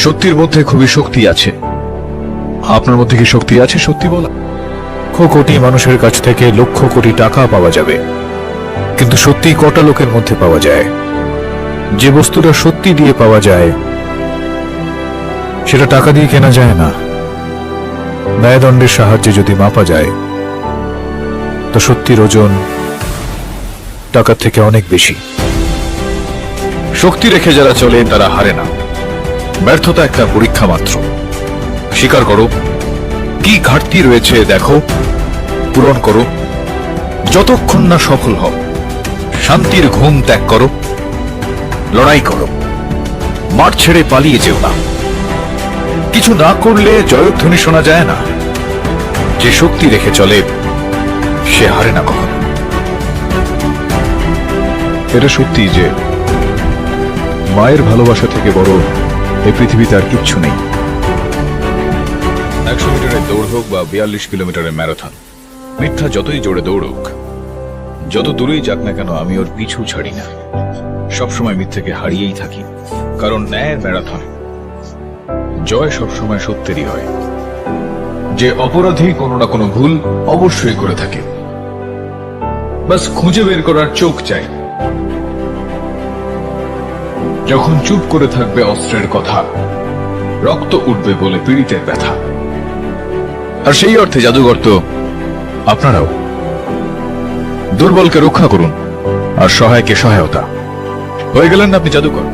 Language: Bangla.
সত্যির মধ্যে খুবই শক্তি আছে। আপনার মধ্যে কি শক্তি আছে সত্যি বলা? লক্ষ কোটি মানুষের কাছ থেকে লক্ষ কোটি টাকা পাওয়া যাবে, কিন্তু সত্যি কটা লোকের মধ্যে পাওয়া যায়? যে বস্তুটা সত্যি দিয়ে পাওয়া যায় সেটা টাকা দিয়ে কেনা যায় না। ন্যায়দণ্ডের সাহায্যে যদি মাপা যায় তো সত্যির ওজন টাকার থেকে অনেক বেশি। শক্তি রেখে যারা চলে তারা হারে না। ব্যর্থতা একটা পরীক্ষা মাত্র। স্বীকার করো, কি ঘাটতি রয়েছে দেখো, পূরণ করো। যতক্ষণ না সফল হও, শান্তির ঘুম ত্যাগ করো, লড়াই করো, মাঠ ছেড়ে পালিয়ে যেও না। কিছু না করলে জয়ধ্বনি শোনা যায় না। যে শক্তি রেখে চলে সে হারে না কখনো। এটা সত্যি যে মায়ের ভালোবাসা থেকে বড় এই পৃথিবীতে আর কিচ্ছু নেই। 100 মিটারের দৌড় হোক বা 42 কিলোমিটারের ম্যারাথন, মিথ্যা যতই জোরে দৌড়ুক, যত দূরেই যাক না কেন, আমি ওর পিছু ছাড়ি না। সবসময় মিথ্যাকে হারিয়েই থাকি, কারণ ন্যায়ের ম্যারাথন জয় সবসময় সত্যেরই হয়। যে অপরাধী কোনো না কোনো ভুল অবশ্যই করে থাকে, বাস খুঁজে বের করার চোখ চাই। যখন চুপ করে থাকবে অস্ত্রের কথা, রক্ত উঠবে বলে পীড়িতের ব্যথা। আর সেই অর্থে জাদুঘর তো আপনারাও। দুর্বলকে রক্ষা করুন আর সহায়কে সহায়তা। হয়ে গেলেন না আপনি জাদুকর।